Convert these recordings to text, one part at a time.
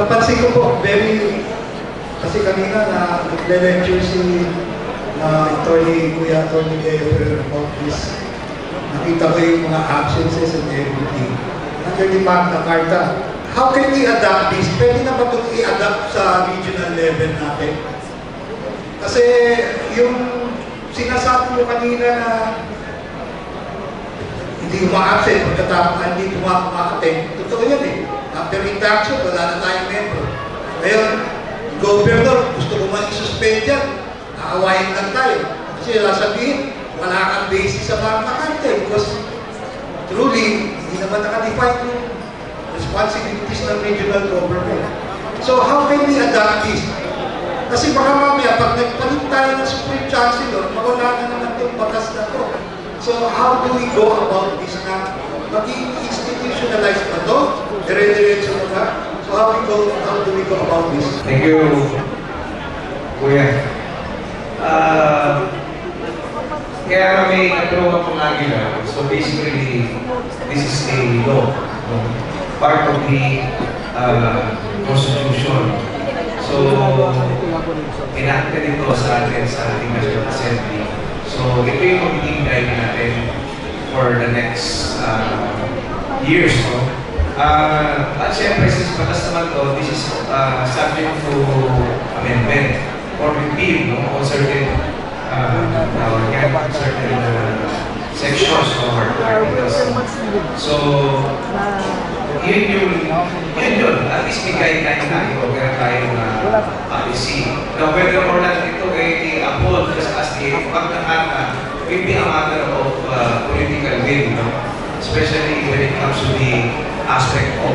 napansin ko po, kasi kanina na nag-lecture si Kuya Attorney Leo about this. Nakita ko yung mga absences and everything. Under the Magna Carta, how can we adapt this? Pwede na ba itong i-adapt sa regional level natin? Kasi yung sinasabi mo kanina na hindi uma-absent pagkatapos hindi umakating, totoo yan eh. After interaction, wala na tayong membro. Ngayon, governor, gusto ko man i-suspend yan, aawayin lang tayo. Kasi sasabihin, wala kang basis sa Magna Carta because truly, hindi naman nakadefine yung responsibilities ng regional government. So how can we adapt this? Kasi baka mamaya, pag nagpalit tayo ng Supreme Chancellor, mawala na naman itong batas na to. So how do we go about this na maging institutionalized pa to? Dire-diretso na ba? So how do we go about this? Thank you, Kuya. Kaya kami nagkaroon po lagi na. So basically, this is a law. Part of the Constitution. So, enacted ito sa ating National Assembly. So, ito yung magiging guide natin for the next years. No? At syempre, since batas naman to, this is subject to amendment or repeal on certain sections or articles. So, yun. At least may guideline tayo, meron tayong policy. Now, whether or not ito ay i-uphold just as the pagkakata, will be a matter of political will, no? Especially when it comes to the aspect of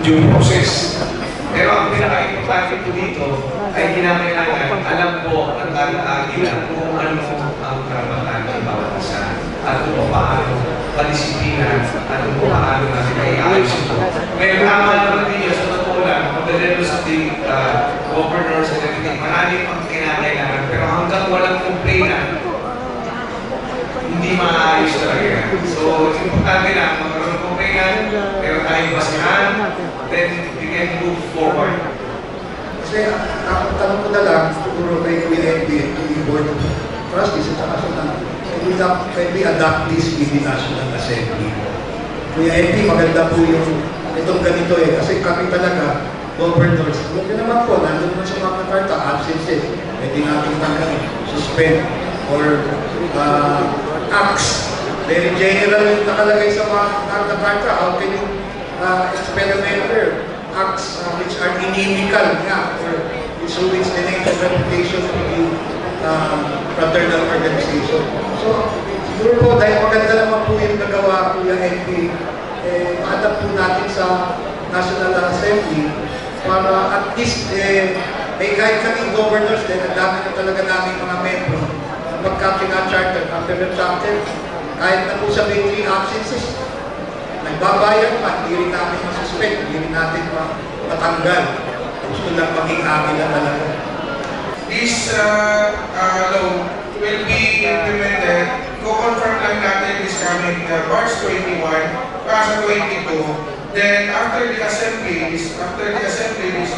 due process. Pero ang pinaka-importante po dito ay kinakailangan alam po at agilan kung ano ang karapatan ng bawat isa at kung paano padisiplina at kung paano natin ay ayos ito. Ngayon, tama naman din yun sa totoo lang, the levels of the governors and everything, marami pang kinakailangan. Pero hanggang walang complainant, hindi maayos talaga. So, importante lang, magkaroon ng complainant, pero tayong basihan, then we can move forward. Kasi ang tanong ko na lang, siguro kay QNB, yung Board of Trustees at saka can we adapt this with the National Assembly? Kuya MP, maganda po yung itong ganito eh, kasi kami talaga, governors, huwag nyo naman po, nandun naman sa Magna Carta, absences, pwede natin tanggalin, suspend, or acts. Very general yung nakalagay sa Magna Carta, how can you expel a member? Acts which are inimical or which ruins the name and reputation of the fraternal organization. So, siguro po, dahil maganda naman po yung nagawa Kuya MP, ma-adapt po natin sa National Assembly para at least may kahit kaming governors din, ang dami na talaga namin mga membro pagka pina-charter, after the charter, kahit na po sa may 3 absences, nagbabayad pa, hindi rin namin masuspect, hindi rin natin matanggal. Gusto lang maging amin na talaga. This law will be implemented. Co-confirm lang natin this coming March 21, sa 22. Then after the assembly this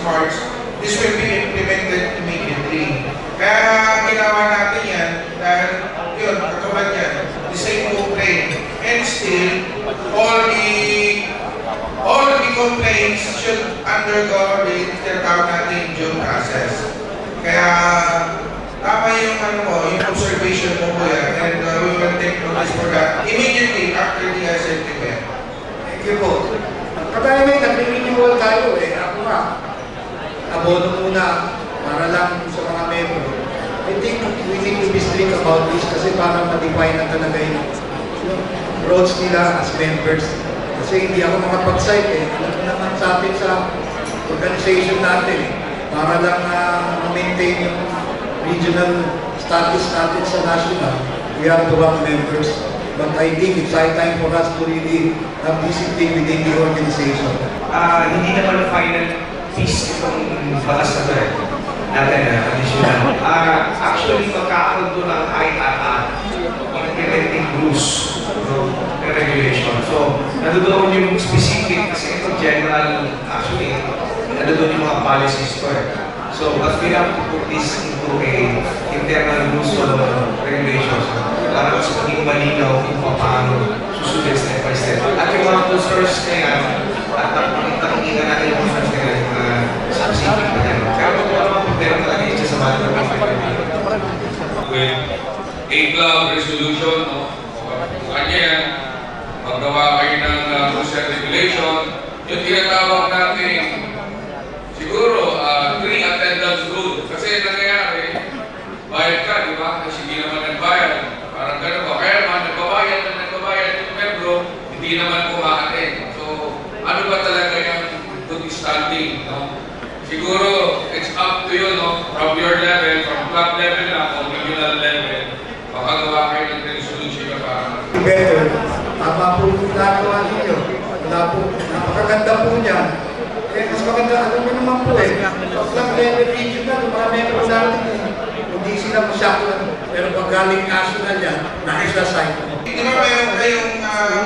March, this will be implemented immediately. Kaya ginawa natin yan dahil yun, katulad yan, the same complaint. And still, all the complaints should undergo the tinatawag natin due process. Kaya tama yung yung observation mo po yan, and we will take notice for that immediately after the assembly. Thank you po. Kaya may nagre-renewal tayo ako nga. Abono muna para lang sa mga membro. I think we need to be strict about this kasi para ma-define na talaga yung roles nila as members. Kasi hindi ako makapag-cite alam mo naman sa atin sa organization natin para lang ma-maintain yung regional status natin sa national. We have to have members. But I think it's high time for us to really have discipline within the organization. Hindi naman final piece itong batas na ito natin additional. Actually, magkakaroon doon ang IATA implementing rules. regulation. So, nandoon yung specific, kasi ito general, actually, nandoon yung mga policies ko eh. So, but we have to put this into a internal rules of regulations para mas maging malinaw kung paano susundin step by step. At yung mga concerns na yan, at nakikita natin yung concerns na yan, yung mga specific na yan. Pero kung ano mga problema talaga yun sa mga with a club resolution, no? Kung kanya yan, paggawa kayo ng rules and regulation, yung tinatawag natin, siguro, free attendance rule. Kasi nangyayari, bayad ka, di ba? Kasi hindi naman nagbayad. Parang gano'n ba? Kaya naman, nagbabayad yung membro, hindi naman kumakain. So, ano ba talaga yung good standing, no? Siguro, it's up to you, no? From your level, from club level na, o regional level, makagawa kayo ng resolution na parang Better. Tama po yung ginagawa ninyo. Wala po, napakaganda po niya. Eh, mas maganda, ano mo naman po eh. Club level region na, yung mga membro natin eh. Hindi sila masyado, pero pag galing national yan, na-exercise. Di ba mayroon kayong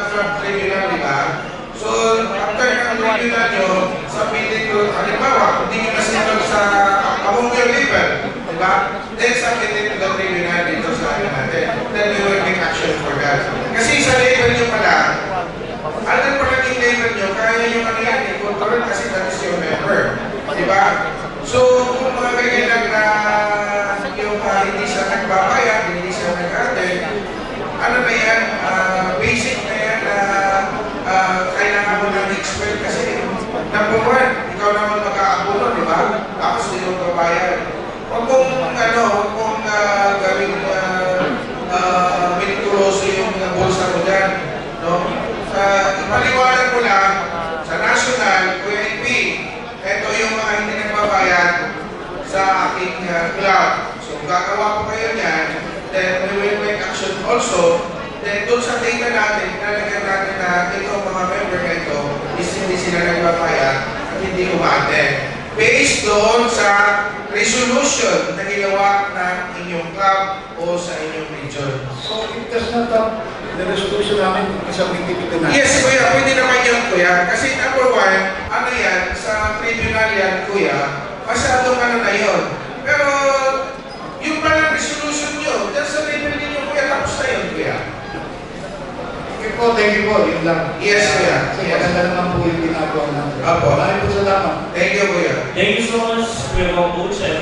club regional, di ba? So, after ng regional nyo, sabihin ko, halimbawa, hindi nyo nasinod sa among your level, di ba? Then, sabihin ko ng regional dito sa ano natin. Then, we will make action for that. Kasi sa level nyo pala, alam pa lang yung level nyo, kaya yung ano yan, i-control kasi that is your member. Di ba? So, kung mga ganyan lang na yung hindi siya nagbabayad, hindi siya nag-attend, ano na yan, basic na yan na kailangan mo ng expert kasi number one, ikaw naman mag-aabuno, di ba? Tapos hindi mo babayad. Huwag kong gawing minituloso yung bulsa mo dyan, no? Ipaliwanag ko lang, sa national, QNP, ito yung mga hindi nagbabayad sa aking club. So, kung gagawa ko kayo niyan, then we will make action also. Then, doon sa data natin, nalagyan natin na itong mga member na ito, hindi sila nagbabayad at hindi umate. Based doon sa resolution na ginawa ng inyong club o sa inyong region. So, it does not have the resolution namin isang activity na. Yes, kuya, pwede naman yun, kuya. Kasi number one, ano yan, sa tribunal yan, kuya, masyadong ano na yun. Pero, yung palang resolution nyo, dyan sa level ninyo, kuya, tapos na yun, kuya. Thank you po, yun lang. Yes, kuya. Kasi Yes. maganda naman po yung ginagawa natin. Apo. Maraming po salamat. Thank you, kuya. Thank you so much, Kuya Coach.